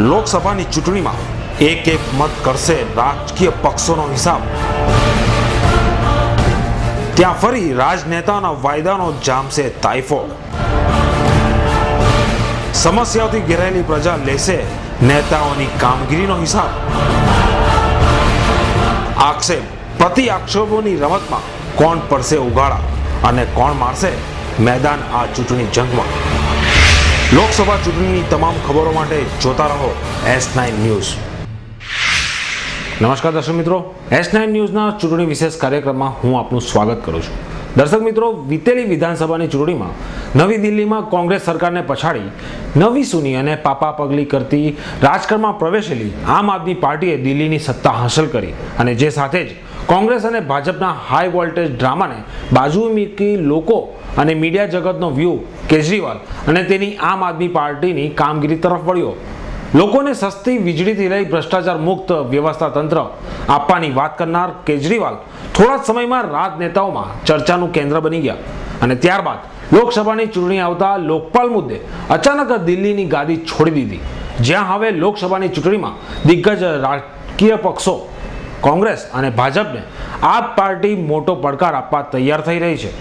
લોકસભાની ચૂંટણીમાં એક એક મત કરશે રાજકીય પક્ષોનો હિસાબ. ત્યાં ફરી રાજનેતાના વાયદાનો જામશે તાઇફો. સમસ્યાઓથી ઘેરાયેલી પ્રજા લેશે નેતાઓની કામગીરીનો હિસાબ. આક્ષેપ પ્રતિ આક્ષેપોની રમતમાં કોણ પડશે ઉઘાડા અને કોણ મારશે મેદાન આ ચૂંટણી જંગમાં. લોકસભા ચૂંટણીની તમામ ખબરો માટે જોતા રહો S9 ન્યૂઝ. નમસ્કાર દર્શક મિત્રો, S9 ન્યૂઝના ચૂંટણી વિશેષ કાર્યક્રમમાં હું આપનું સ્વાગત કરું છું. દર્શક મિત્રો, વીતેલી વિધાનસભાની ચૂંટણીમાં નવી દિલ્હીમાં કોંગ્રેસ સરકારને પછાડી નવી સૂની અને પાપા પગલી કરતી રાજકારણમાં પ્રવેશેલી આમ આદમી પાર્ટીએ દિલ્હીની સત્તા હાંસલ કરી અને જે સાથે જ કોંગ્રેસ અને ભાજપના હાઈ વોલ્ટેજ ડ્રામાને બાજુએ મૂકી લોકો અને મીડિયા જગતનો વ્યૂ કેજરીવાલ અને તેની આમ આદમી પાર્ટીની કામગીરી તરફ વળ્યો. લોકોને સસ્તી વીજળીથી લઈ ભ્રષ્ટાચાર મુક્ત વ્યવસ્થા તંત્ર આપવાની વાત કરનાર કેજરીવાલ થોડા જ સમયમાં રાજનેતાઓમાં ચર્ચાનું કેન્દ્ર બની ગયા અને ત્યારબાદ લોકસભાની ચૂંટણી આવતા લોકપાલ મુદ્દે અચાનક દિલ્હીની ગાદી છોડી દીધી. જ્યાં હવે લોકસભાની ચૂંટણીમાં દિગ્ગજ રાજકીય પક્ષો કોંગ્રેસ અને ભાજપને આ પાર્ટી મોટો પડકાર આપવા તૈયાર થઈ રહી છે.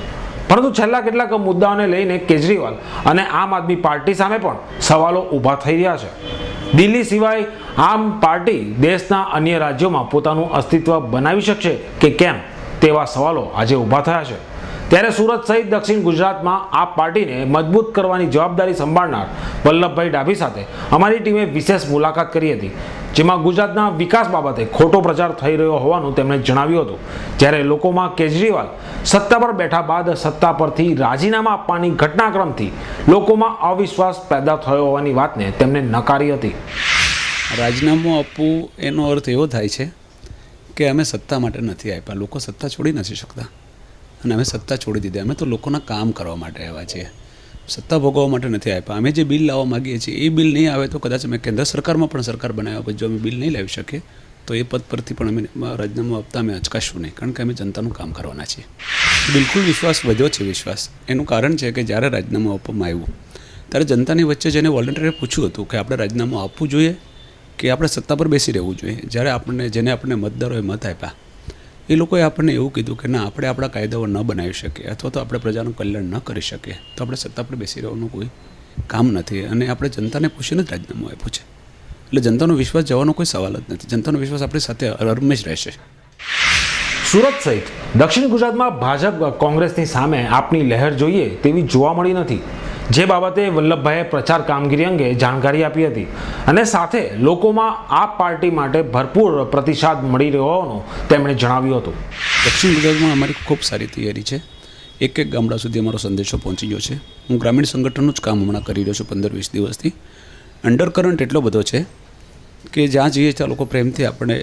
પરંતુ છેલ્લા કેટલાક મુદ્દાઓને લઈને કેજરીવાલ અને આમ આદમી પાર્ટી સામે પણ સવાલો ઊભા થઈ રહ્યા છે. દિલ્હી સિવાય આમ પાર્ટી દેશના અન્ય રાજ્યોમાં પોતાનું અસ્તિત્વ બનાવી શકશે કે કેમ તેવા સવાલો આજે ઊભા થયા છે. ત્યારે સુરત સહિત દક્ષિણ ગુજરાતમાં આ પાર્ટીને મજબૂત કરવાની જવાબદારી સંભાળનાર વલ્લભભાઈ ડાભી સાથે અમારી ટીમે વિશેષ મુલાકાત કરી હતી, જેમાં ગુજરાતના વિકાસ બાબતે ખોટો પ્રચાર થઈ રહ્યો હોવાનું તેમણે જણાવ્યું હતું. જ્યારે લોકોમાં કેજરીવાલ સત્તા પર બેઠા બાદ સત્તા પરથી રાજીનામા આપવાની ઘટનાક્રમથી લોકોમાં અવિશ્વાસ પેદા થયો હોવાની વાતને તેમણે નકારી હતી. રાજીનામું આપવું એનો અર્થ એવો થાય છે કે અમે સત્તા માટે નથી આપ્યા. લોકો સત્તા છોડી નથી શકતા અને અમે સત્તા છોડી દીધી. અમે તો લોકોના કામ કરવા માટે આવ્યા છીએ, સત્તા ભોગવવા માટે નથી આપ્યા. અમે જે બિલ લાવવા માગીએ છીએ એ બિલ નહીં આવે તો કદાચ અમે કેન્દ્ર સરકારમાં પણ સરકાર બનાવ્યા પછી જો અમે બિલ નહીં લાવી શકીએ તો એ પદ પરથી પણ અમે રાજીનામું આપતા અમે અચકાશું નહીં, કારણ કે અમે જનતાનું કામ કરવાના છીએ. બિલકુલ વિશ્વાસ વધ્યો છે. વિશ્વાસ એનું કારણ છે કે જ્યારે રાજીનામું આપવામાં આવ્યું ત્યારે જનતાની વચ્ચે જેને વોલન્ટિયરે પૂછ્યું હતું કે આપણે રાજીનામું આપવું જોઈએ કે આપણે સત્તા પર બેસી રહેવું જોઈએ, જ્યારે જેને આપણે મતદારોએ મત આપ્યા એ લોકોએ આપણને એવું કીધું કે ના, આપણે આપણા કાયદાઓ ન બનાવી શકીએ અથવા તો આપણે પ્રજાનું કલ્યાણ ન કરી શકીએ તો આપણે સત્તા પર બેસી રહેવાનું કોઈ કામ નથી. અને આપણે જનતાને પૂછીને જ રાજીનામું આપ્યું છે. એટલે જનતાનો વિશ્વાસ જવાનો કોઈ સવાલ જ નથી. જનતાનો વિશ્વાસ આપણી સાથે હરમેશ રહેશે. સુરત સહિત દક્ષિણ ગુજરાતમાં ભાજપ કોંગ્રેસની સામે આપની લહેર જોઈએ તેવી જોવા મળી નથી, જે બાબતે વલ્લભભાઈએ પ્રચાર કામગીરી અંગે જાણકારી આપી હતી અને સાથે લોકોમાં આ પાર્ટી માટે ભરપૂર પ્રતિસાદ મળી રહ્યો હોવાનું તેમણે જણાવ્યું હતું. દક્ષિણ ગુજરાતમાં અમારી ખૂબ સારી તૈયારી છે. એક ગામડા સુધી અમારો સંદેશો પહોંચી ગયો છે. હું ગ્રામીણ સંગઠનનું જ કામ હમણાં કરી રહ્યો છું 15-20 દિવસથી. અંડરકરન્ટ એટલો બધો છે કે જ્યાં જઈએ ત્યાં લોકો પ્રેમથી આપણે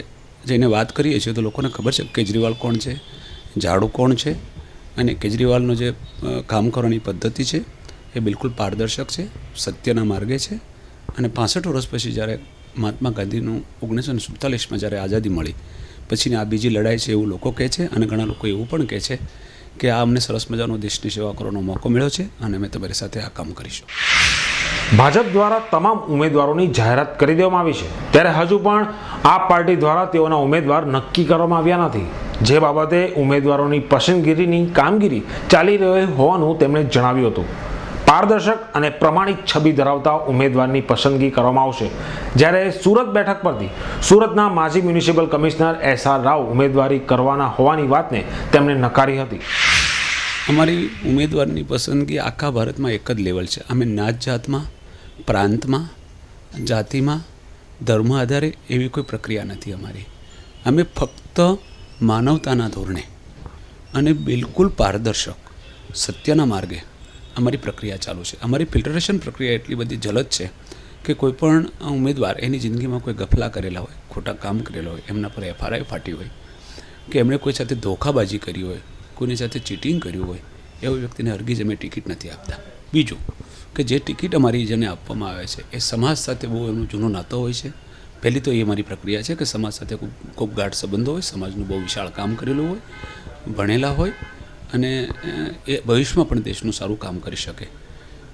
જઈને વાત કરીએ છીએ તો લોકોને ખબર છે કેજરીવાલ કોણ છે, ઝાડુ કોણ છે, અને કેજરીવાલનો જે કામ કરવાની પદ્ધતિ છે એ બિલકુલ પારદર્શક છે, સત્યના માર્ગે છે. અને 65 વર્ષ પછી જ્યારે મહાત્મા ગાંધીનું 1947માં જ્યારે આઝાદી મળી પછીની આ બીજી લડાઈ છે એવું લોકો કહે છે. અને ઘણા લોકો એવું પણ કહે છે કે આ અમને સરસ મજાનો દેશની સેવા કરવાનો મોકો મળ્યો છે અને અમે તમારી સાથે આ કામ કરીશું. ભાજપ દ્વારા તમામ ઉમેદવારોની જાહેરાત કરી દેવામાં આવી છે, ત્યારે હજુ પણ આ પાર્ટી દ્વારા તેઓના ઉમેદવાર નક્કી કરવામાં આવ્યા નથી, જે બાબતે ઉમેદવારોની પસંદગીની કામગીરી ચાલી રહી હોવાનું તેમણે જણાવ્યું હતું. પારદર્શક અને પ્રમાણિક છબી ધરાવતા ઉમેદવારની પસંદગી કરવામાં આવશે. જ્યારે સુરત બેઠક પરથી સુરતના માજી મ્યુનિસિપલ કમિશનર SR રાવ ઉમેદવારી કરવાના હોવાની વાતને તેમણે નકારી હતી. અમારી ઉમેદવારની પસંદગી આખા ભારતમાં એક જ લેવલ છે. અમે નાત જાતમાં, પ્રાંતમાં, જાતિમાં, ધર્મ આધારે એવી કોઈ પ્રક્રિયા નથી અમારી. અમે ફક્ત માનવતાના ધોરણે અને બિલકુલ પારદર્શક સત્યના માર્ગે અમારી પ્રક્રિયા ચાલુ છે. અમારી ફિલ્ટરેશન પ્રક્રિયા એટલી બધી જલદ છે કે કોઈ પણ ઉમેદવાર એની જિંદગીમાં કોઈ ગફલા કરેલા હોય, ખોટા કામ કરેલા હોય, એમના પર FRI ફાટી હોય કે એમણે કોઈ સાથે ધોખાબાજી કરી હોય, કોઈની સાથે ચીટિંગ કર્યું હોય, એવા વ્યક્તિને હરગીજ અમે ટિકિટ નથી આપતા. બીજું કે જે ટિકિટ અમારી જેને આપવામાં આવે છે એ સમાજ સાથે બહુ એનો જૂનો નાતો હોય છે. પહેલી તો એ મારી પ્રક્રિયા છે કે સમાજ સાથે ખૂબ ગાઢ સંબંધો હોય, સમાજનું બહુ વિશાળ કામ કરેલું હોય, ભણેલા હોય અને એ ભવિષ્યમાં પણ દેશનું સારું કામ કરી શકે.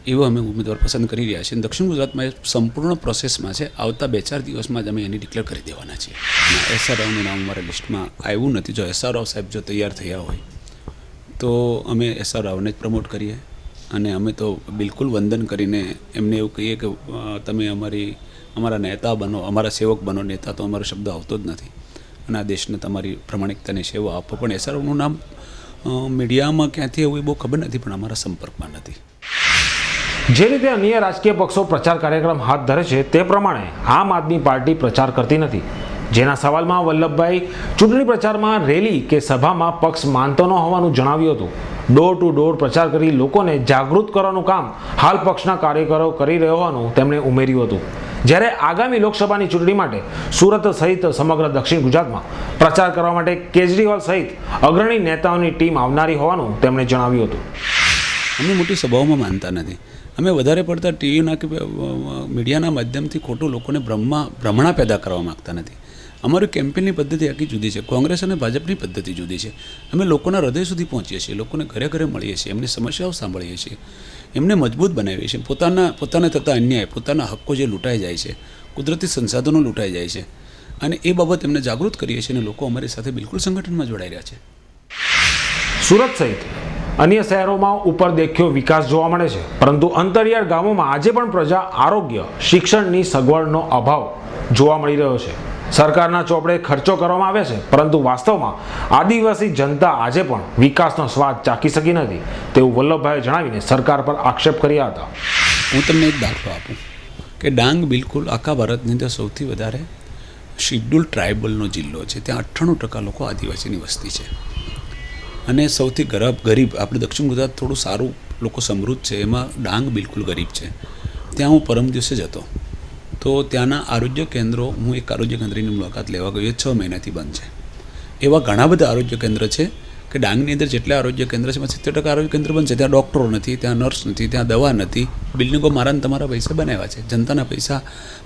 એવો અમે ઉમેદવાર પસંદ કરી રહ્યા છીએ. દક્ષિણ ગુજરાતમાં એ સંપૂર્ણ પ્રોસેસમાં છે. આવતા 2-4 દિવસમાં જ અમે એની ડિક્લેર કરી દેવાના છીએ. SR રાવનું નામ અમારા લિસ્ટમાં આવ્યું નથી. જો SR રાવ સાહેબ જો તૈયાર થયા હોય તો અમે SR રાવને જ પ્રમોટ કરીએ, અને અમે તો બિલકુલ વંદન કરીને એમને એવું કહીએ કે તમે અમારા નેતા બનો, અમારા સેવક બનો. નેતા તો અમારો શબ્દ આવતો જ નથી, અને આ દેશને તમારી પ્રમાણિકતાની સેવા આપો. પણ SR રાવનું નામ મીડિયામાં ક્યાંથી એવું એ બહુ ખબર નથી, પણ અમારા સંપર્કમાં નથી. જે રીતે અન્ય રાજકીય પક્ષો પ્રચાર કાર્યક્રમ હાથ ધરે છે તે પ્રમાણે આમ આદમી પાર્ટી પ્રચાર કરતી નથી. જેના સવાલમાં વલ્લભભાઈ ચૂંટણી પ્રચારમાં રેલી કે સભામાં પક્ષ માનતો ન હોવાનું જણાવ્યું હતું. ડોર ટુ ડોર પ્રચાર કરી લોકોને જાગૃત કરવાનું કામ હાલ પક્ષના કાર્યકરો કરી રહ્યા હોવાનું તેમણે ઉમેર્યું હતું. જ્યારે આગામી લોકસભાની ચૂંટણી માટે સુરત સહિત સમગ્ર દક્ષિણ ગુજરાતમાં પ્રચાર કરવા માટે કેજરીવાલ સહિત અગ્રણી નેતાઓની ટીમ આવનારી હોવાનું તેમણે જણાવ્યું હતું. અમે મોટી સભાઓમાં માનતા નથી. અમે વધારે પડતા ટીવીના કે મીડિયાના માધ્યમથી ખોટું લોકોને ભ્રમણા પેદા કરવા માગતા નથી. અમારી કેમ્પેનની પદ્ધતિ આખી જુદી છે. કોંગ્રેસ અને ભાજપની પદ્ધતિ જુદી છે. અમે લોકોના હૃદય સુધી પહોંચીએ છીએ, લોકોને ઘરે ઘરે મળીએ છીએ, એમની સમસ્યાઓ સાંભળીએ છીએ, એમને મજબૂત બનાવીએ છીએ. પોતાને થતા અન્યાય, પોતાના હક્કો જે લૂંટાઈ જાય છે, કુદરતી સંસાધનો લૂંટાઈ જાય છે, અને એ બાબત એમને જાગૃત કરીએ છીએ, અને લોકો અમારી સાથે બિલકુલ સંગઠનમાં જોડાઈ રહ્યા છે. સુરત સહિત અન્ય શહેરોમાં ઉપર દેખ્યો વિકાસ જોવા મળે છે, પરંતુ અંતરિયાળ ગામોમાં આજે પણ પ્રજા આરોગ્ય, શિક્ષણની સગવડનો અભાવ જોવા મળી રહ્યો છે. સરકારના ચોપડે ખર્ચો કરવામાં આવે છે, પરંતુ વાસ્તવમાં આદિવાસી જનતા આજે પણ વિકાસનો સ્વાદ ચાખી શકી નથી તેવું વલ્લભભાઈએ જણાવીને સરકાર પર આક્ષેપ કર્યા હતા. હું તમને એક દાખલો આપું કે ડાંગ બિલકુલ આખા ભારતની અંદર સૌથી વધારે શિડ્યુલ ટ્રાઇબલનો જિલ્લો છે. ત્યાં 98% લોકો આદિવાસીની વસ્તી છે, અને સૌથી ગરીબ આપણે દક્ષિણ ગુજરાત થોડું સારું, લોકો સમૃદ્ધ છે, એમાં ડાંગ બિલકુલ ગરીબ છે. ત્યાં હું પરમ દિવસે જ હતો, તો ત્યાંના આરોગ્ય કેન્દ્રો, હું એક આરોગ્ય કેન્દ્રની મુલાકાત લેવા ગયો, એ 6 મહિનાથી બંધ છે. એવા ઘણા બધા આરોગ્ય કેન્દ્ર છે કે ડાંગની અંદર જેટલા આરોગ્ય કેન્દ્ર છે એમાં 70% આરોગ્ય કેન્દ્ર બંધ છે. ત્યાં ડૉક્ટરો નથી, ત્યાં નર્સ નથી, ત્યાં દવા નથી. બિલ્ડિંગો મારા તમારા પૈસા બનાવ્યા છે, જનતાના પૈસા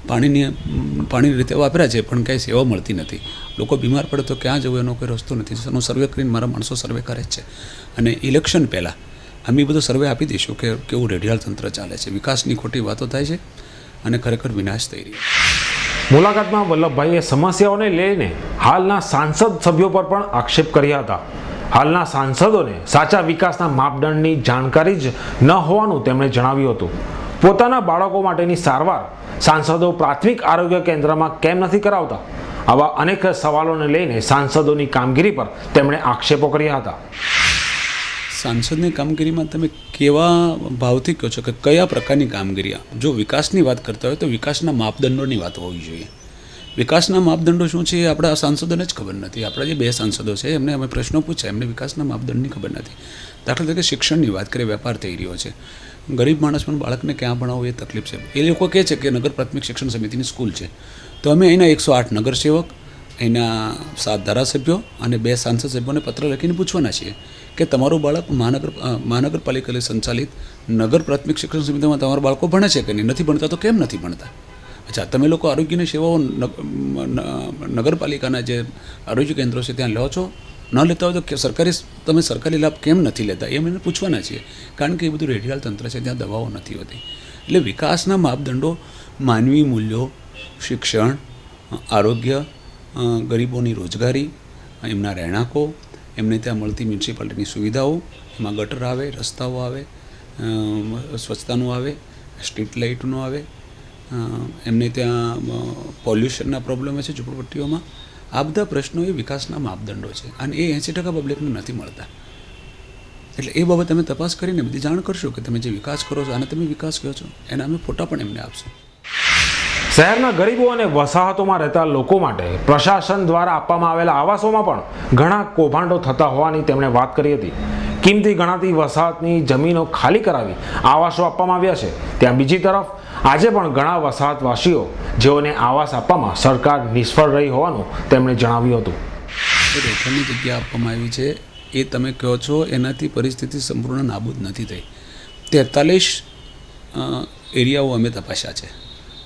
પાણીની રીતે વાપર્યા છે, પણ કાંઈ સેવા મળતી નથી. લોકો બીમાર પડે તો ક્યાં જવું એનો કોઈ રસ્તો નથી. એનો સર્વે કરીને મારા માણસો સર્વે કરે જ છે, અને ઇલેક્શન પહેલાં અમે બધો સર્વે આપી દઈશું કે કેવું રેડિયાળ તંત્ર ચાલે છે. વિકાસની ખોટી વાતો થાય છે, અને ખરેખર વિનાશ થઈ રહ્યો. મુલાકાતમાં વલ્લભભાઈએ સમસ્યાઓને લઈને હાલના સાંસદ સભ્યો પર પણ આક્ષેપ કર્યા હતા. હાલના સાંસદોને સાચા વિકાસના માપદંડની જાણકારી જ ન હોવાનું તેમણે જણાવ્યું હતું. પોતાના બાળકો માટેની સારવાર સાંસદો પ્રાથમિક આરોગ્ય કેન્દ્રમાં કેમ નથી કરાવતા? આવા અનેક સવાલોને લઈને સાંસદોની કામગીરી પર તેમણે આક્ષેપો કર્યા હતા. સાંસદની કામગીરીમાં તમે કેવા ભાવથી કહો છો કે કયા પ્રકારની કામગીરી? જો વિકાસની વાત કરતા હોય તો વિકાસના માપદંડોની વાત હોવી જોઈએ. વિકાસના માપદંડો શું છે એ આપણા સાંસદોને જ ખબર નથી. આપણા જે 2 સાંસદો છે એમને અમે પ્રશ્નો પૂછ્યા, એમને વિકાસના માપદંડની ખબર નથી. દાખલા તરીકે શિક્ષણની વાત કરીએ, વેપાર થઈ રહ્યો છે. ગરીબ માણસ પણ બાળકને ક્યાં ભણાવવું એ તકલીફ છે. એ લોકો કહે છે કે નગર પ્રાથમિક શિક્ષણ સમિતિની સ્કૂલ છે, તો અમે અહીંના 108 નગરસેવક, અહીંના 7 ધારાસભ્યો અને 2 સાંસદ સભ્યોને પત્ર લખીને પૂછવાના છીએ કે તમારું બાળક મહાનગરપાલિકાને સંચાલિત નગર પ્રાથમિક શિક્ષણ સમિતિમાં તમારા બાળકો ભણે છે કે નહીં? નથી ભણતા તો કેમ નથી ભણતા? અચ્છા, તમે લોકો આરોગ્યની સેવાઓ નગરપાલિકાના જે આરોગ્ય કેન્દ્રો છે ત્યાં લો છો? ન લેતા હોય તો તમે સરકારી લાભ કેમ નથી લેતા? એમ એને પૂછવાના છીએ, કારણ કે એ બધું રેડિયાળ તંત્ર છે, ત્યાં દવાઓ નથી હોતી. એટલે વિકાસના માપદંડો માનવી મૂલ્યો, શિક્ષણ, આરોગ્ય, ગરીબોની રોજગારી, એમના રહેણાંકો, એમને ત્યાં મળતી મ્યુનિસિપાલિટીની સુવિધાઓ, એમાં ગટર આવે, રસ્તાઓ આવે, સ્વચ્છતાનું આવે, સ્ટ્રીટ લાઇટનું આવે, એમને ત્યાં પોલ્યુશનના પ્રોબ્લેમ છે ઝૂંપડપટ્ટીઓમાં. આ બધા પ્રશ્નો એ વિકાસના માપદંડો છે, અને એ 80% પબ્લિકને નથી મળતા. એટલે એ બાબત અમે તપાસ કરીને બધી જાણ કરશું કે તમે જે વિકાસ કરો છો, આને તમે વિકાસ કહો છો, એના અમે ફોટા પણ એમને આપશું. શહેરના ગરીબો અને વસાહતોમાં રહેતા લોકો માટે પ્રશાસન દ્વારા આપવામાં આવેલા આવાસોમાં પણ ઘણા કૌભાંડો થતા હોવાની તેમણે વાત કરી હતી. કિંમતી ગણાતી વસાહતની જમીનો ખાલી કરાવી આવાસો આપવામાં આવ્યા છે, ત્યાં બીજી તરફ આજે પણ ઘણા વસાહતવાસીઓ જેઓને આવાસ આપવામાં સરકાર નિષ્ફળ રહી હોવાનું તેમણે જણાવ્યું હતું. રહેઠાણની જગ્યા આપવામાં આવી છે, એ તમે કહો છો એનાથી પરિસ્થિતિ સંપૂર્ણ નાબૂદ નથી થઈ. 43 એરિયાઓ અમે તપાસ્યા છે,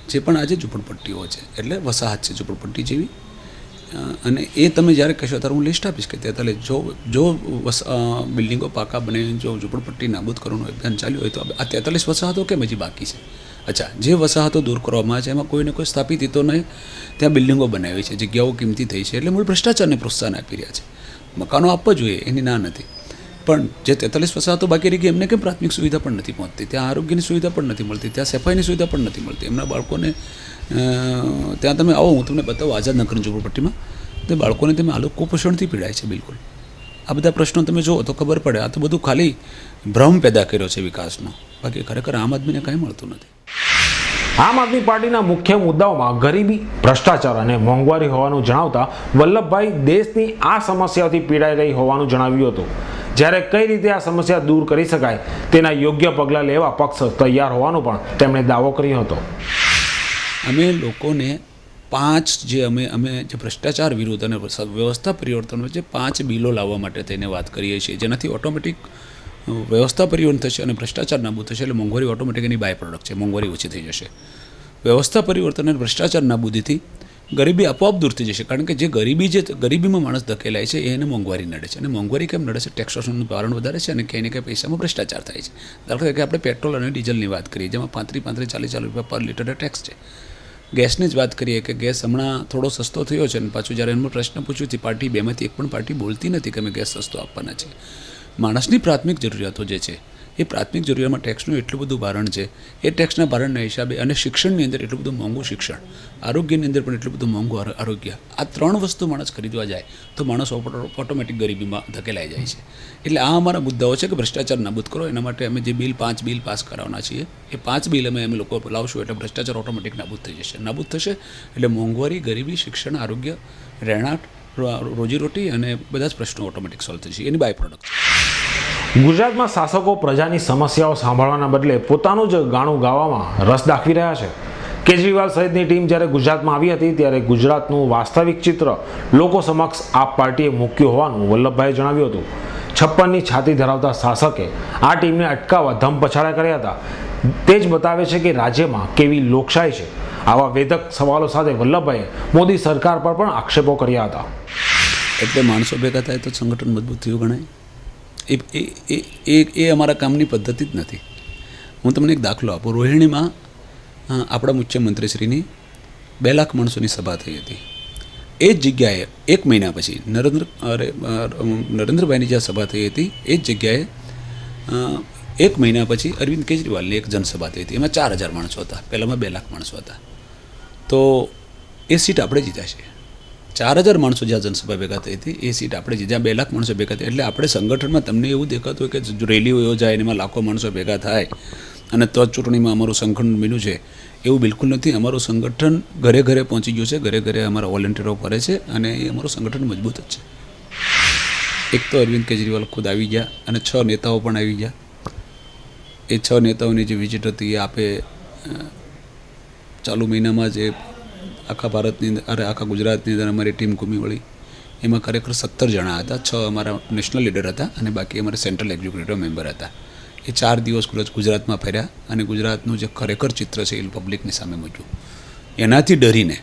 જે પણ આજે ઝૂંપડપટ્ટીઓ છે, એટલે વસાહત છે ઝૂંપડપટ્ટી જેવી, અને એ તમે જ્યારે કહેશો ત્યારે હું લિસ્ટ આપીશ કે 43 જો બિલ્ડિંગો પાકા બને, જો ઝૂંપડપટ્ટી નાબૂદ કરવાનું અભિયાન ચાલ્યું હોય તો આ 43 વસાહતો કેમ હજી બાકી છે? અચ્છા, જે વસાહતો દૂર કરવામાં આવે છે એમાં કોઈને કોઈ સ્થાપિત હિતોને ત્યાં બિલ્ડિંગો બનાવી છે, જગ્યાઓ કિંમતી થઈ છે, એટલે મૂળ ભ્રષ્ટાચારને પ્રોત્સાહન આપી રહ્યા છે. મકાનો આપવા જોઈએ, એની ના નથી, પણ જે 43 વસાહતો બાકી રહી ગઈ એમને કેમ પ્રાથમિક સુવિધા પણ નથી પહોંચતી, ત્યાં આરોગ્યની સુવિધા પણ નથી મળતી, ત્યાં સફાઈની સુવિધા પણ નથી મળતી. એમના બાળકોને ત્યાં તમે આવો, હું તમને બતાવું આઝાદનગરની ઝૂંપડપટ્ટીમાં તે બાળકોને તમે આલો કુપોષણથી પીડાય છે. બિલકુલ આ બધા પ્રશ્નો તમે જુઓ તો ખબર પડે આ તો બધું ખાલી ભ્રમ પેદા કર્યો છે વિકાસનો, બાકી ખરેખર આમ આદમીને કાંઈ મળતું નથી. આમ આદમી પાર્ટીના મુખ્ય મુદ્દાઓમાં ગરીબી, ભ્રષ્ટાચાર અને મોંઘવારી હોવાનું જણાવતા વલ્લભભાઈ દેશની આ સમસ્યાઓથી પીડાઈ રહી હોવાનું જણાવ્યું હતું. જ્યારે કઈ રીતે આ સમસ્યા દૂર કરી શકાય તેના યોગ્ય પગલાં લેવા પક્ષ તૈયાર હોવાનો પણ તેમણે દાવો કર્યો હતો. અમે લોકોને અમે જે ભ્રષ્ટાચાર વિરુદ્ધ અને વ્યવસ્થા પરિવર્તન વચ્ચે 5 બિલો લાવવા માટે થઈને વાત કરીએ છીએ, જેનાથી ઓટોમેટિક વ્યવસ્થા પરિવર્તન થશે અને ભ્રષ્ટાચાર નાબૂદ થશે. એટલે મોંઘવારી ઓટોમેટિક એની બાય પ્રોડક્ટ છે, મોંઘવારી ઓછી થઈ જશે. વ્યવસ્થા પરિવર્તન અને ભ્રષ્ટાચાર નાબૂદીથી ગરીબી આપોઆપ દૂર થઈ જશે, કારણ કે જે ગરીબીમાં માણસ ધકેલાય છે એને મોંઘવારી નડે છે. અને મોંઘવારી કેમ નડે છે? ટેક્સેશનનું ભારણ વધારે છે અને ક્યાંય ને ક્યાંય પૈસામાં ભ્રષ્ટાચાર થાય છે. દાખલા તરીકે આપણે પેટ્રોલ અને ડીઝલની વાત કરીએ, જેમાં 35-40 રૂપિયા પર લીટરે ટેક્સ છે. ગેસની જ વાત કરીએ કે ગેસ હમણાં થોડો સસ્તો થયો છે, અને પાછું જ્યારે એનો પ્રશ્ન પૂછ્યું હતી પાર્ટી બેમાંથી એક પણ પાર્ટી બોલતી નથી કે અમે ગેસ સસ્તો આપવાના છે. માણસની પ્રાથમિક જરૂરિયાતો જે છે એ પ્રાથમિક જરૂરિયાતમાં ટેક્સનું એટલું બધું ભારણ છે, એ ટેક્સના ભારણના હિસાબે, અને શિક્ષણની અંદર એટલું બધું મોંઘું શિક્ષણ, આરોગ્યની અંદર પણ એટલું બધું મોંઘું આરોગ્ય, આ 3 વસ્તુ માણસ ખરીદવા જાય તો માણસ ઓટોમેટિક ગરીબીમાં ધકેલાઈ જાય છે. એટલે આ અમારા મુદ્દાઓ છે કે ભ્રષ્ટાચાર નાબૂદ કરો. એના માટે અમે જે 5 બિલ પાસ કરાવવાના છીએ, એ 5 બિલ અમે લોકો લાવશું એટલે ભ્રષ્ટાચાર ઓટોમેટિક નાબૂદ થઈ જશે. નાબૂદ થશે એટલે મોંઘવારી, ગરીબી, શિક્ષણ, આરોગ્ય, રહેણાંક, રોજીરોટી અને બધા જ પ્રશ્નો ઓટોમેટિક સોલ્વ થશે. એની બાય પ્રોડક્ટ છે. ગુજરાતમાં શાસકો પ્રજાની સમસ્યાઓ સાંભળવાના બદલે પોતાનું જ ગાણું ગાવામાં રસ દાખવી રહ્યા છે. કેજરીવાલ સહિતની ટીમ જ્યારે ગુજરાતમાં આવી હતી ત્યારે ગુજરાતનું વાસ્તવિક ચિત્ર લોકો સમક્ષ આપ પાર્ટીએ મૂક્યું હોવાનું વલ્લભભાઈએ જણાવ્યું હતું. 56ની છાતી ધરાવતા શાસકે આ ટીમને અટકાવવા ધમપછાડા કર્યા હતા. તે જ બતાવે છે કે રાજ્યમાં કેવી લોકશાહી છે. આવા વેધક સવાલો સાથે વલ્લભભાઈએ મોદી સરકાર પર પણ આક્ષેપો કર્યા હતા. એટલે માણસો ભેગા થાય તો સંગઠન મજબૂત થયું ગણાય. એ અમારા કામની પદ્ધતિ જ નથી. હું તમને એક દાખલો આપું. રોહિણીમાં આપણા મુખ્યમંત્રીશ્રીની 2 લાખ માણસોની સભા થઈ હતી. એ જ જગ્યાએ 1 મહિના પછી નરેન્દ્રભાઈની જ્યાં સભા થઈ હતી એ જ જગ્યાએ 1 મહિના પછી અરવિંદ કેજરીવાલની એક જનસભા થઈ હતી. એમાં 4000 માણસો હતા, પહેલાંમાં 2 લાખ માણસો હતા. તો એ સીટ આપણે જીત્યા છે. 4000 માણસો જ્યાં જનસભા ભેગા થઈ હતી એ સીટ આપણે જ્યાં 2 લાખ માણસો ભેગા થયા. એટલે આપણે સંગઠનમાં તમને એવું દેખાતું હોય કે રેલીઓ યોજાય એમાં લાખો માણસો ભેગા થાય અને તો ચૂંટણીમાં અમારું સંગઠન બન્યું છે, એવું બિલકુલ નથી. અમારું સંગઠન ઘરે ઘરે પહોંચી ગયું છે, ઘરે ઘરે અમારા વોલેન્ટિયરો ફરે છે અને એ અમારું સંગઠન મજબૂત જ છે. એક તો અરવિંદ કેજરીવાલ ખુદ આવી ગયા અને 6 નેતાઓ પણ આવી ગયા. એ 6 નેતાઓની જે વિઝિટ હતી એ આપે ચાલુ મહિનામાં જે આખા ભારતની અંદર, આખા ગુજરાતની અંદર અમારી ટીમ ઘૂમી વળી. એમાં ખરેખર 17 જણા હતા. 6 અમારા નેશનલ લીડર હતા અને બાકી અમારા સેન્ટ્રલ એક્ઝિક્યુટિવ મેમ્બર હતા. એ 4 દિવસ ગુજરાતમાં ફર્યા અને ગુજરાતનું જે ખરેખર ચિત્ર છે એ પબ્લિકની સામે મૂક્યું. એનાથી ડરીને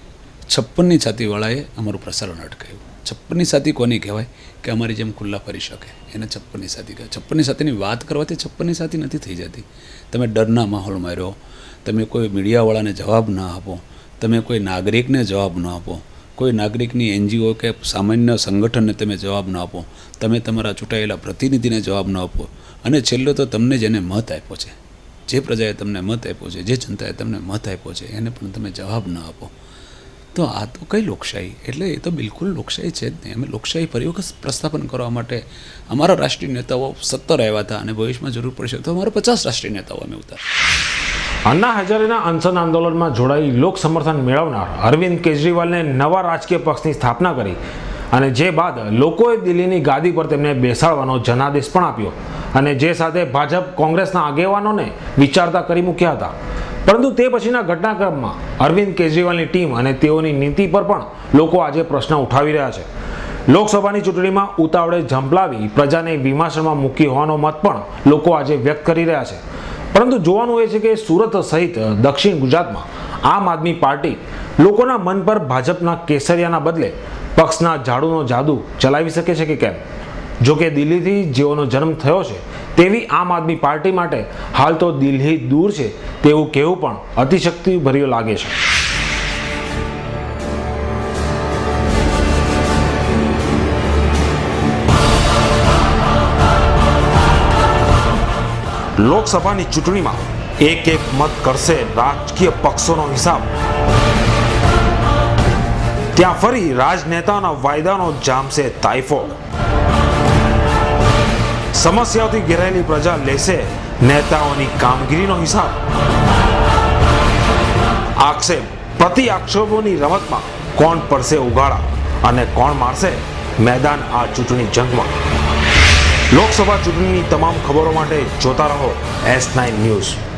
56ની છાતીવાળાએ અમારું પ્રસારણ અટકાવ્યું. 56ની છાતી કોને કહેવાય કે અમારી જેમ ખુલ્લા ફરી શકે, એને 56ની છાતી કહેવાય. 56ની છાતીની વાત કરવાથી 56ની છાતી નથી થઈ જતી. તમે ડરના માહોલમાં રહ્યો, તમે કોઈ મીડિયાવાળાને જવાબ ના આપો, તમે કોઈ નાગરિકને જવાબ ન આપો, કોઈ નાગરિકની NGO કે સામાન્ય સંગઠનને તમે જવાબ ન આપો, તમે તમારા ચૂંટાયેલા પ્રતિનિધિને જવાબ ન આપો, અને છેલ્લો તો તમને જેને મત આપ્યો છે, જે પ્રજાએ તમને મત આપ્યો છે, જે જનતાએ તમને મત આપ્યો છે, એને પણ તમે જવાબ ન આપો, તો આ તો કઈ લોકશાહી? એટલે એ તો બિલકુલ લોકશાહી છે જ નહીં. અમે લોકશાહી ફરી વખત પ્રસ્થાપન કરવા માટે અમારા રાષ્ટ્રીય નેતાઓ 17 આવ્યા હતા અને ભવિષ્યમાં જરૂર પડશે તો અમારા 50 રાષ્ટ્રીય નેતાઓ અમે ઉતાર. અન્ના હજારેના અનશન આંદોલનમાં જોડાઈ લોક સમર્થન મેળવનાર અરવિંદ કેજરીવાલને નવા રાજકીય પક્ષની સ્થાપના કરી અને જે બાદ લોકોએ દિલ્હીની ગાદી પર તેમને બેસાડવાનો જનાદેશ પણ આપ્યો અને જે સાથે ભાજપ કોંગ્રેસના આગેવાનોને વિચારતા કરી મૂક્યા હતા. પરંતુ તે પછીના ઘટનાક્રમમાં અરવિંદ કેજરીવાલની ટીમ અને તેઓની નીતિ પર પણ લોકો આજે પ્રશ્ન ઉઠાવી રહ્યા છે. લોકસભાની ચૂંટણીમાં ઉતાવળે ઝંપલાવી પ્રજાને વિમાસણમાં મૂકી હોવાનો મત પણ લોકો આજે વ્યક્ત કરી રહ્યા છે. પરંતુ જોવાનું એ છે કે સુરત સહિત દક્ષિણ ગુજરાતમાં આમ આદમી પાર્ટી લોકોના મન પર ભાજપના કેસરિયાના બદલે પક્ષના ઝાડુનો જાદુ ચલાવી શકે છે કે કેમ? જો કે દિલ્હીથી જેઓનો જન્મ થયો છે તેવી આમ આદમી પાર્ટી માટે હાલ તો દિલ્હી દૂર છે તેવું કહેવું પણ અતિશક્તિભર્યું લાગે છે. લોકસભાની ચૂંટણીમાં એક એક મત કરશે રાજકીય પક્ષોનો હિસાબ. ત્યાં ફરી રાજનેતાના વાયદાનો જામશે તાઇફો. સમસ્યાઓથી ઘેરાયેલી પ્રજા લેશે નેતાઓની કામગીરીનો હિસાબ. આક્ષેપ પ્રતિ આક્ષેપોની રમતમાં કોણ પડશે ઉઘાડા અને કોણ મારશે મેદાન આ ચૂંટણી જંગમાં. લોકસભા ચૂંટણીની તમામ ખબરો માટે જોતા રહો S9 ન્યૂઝ.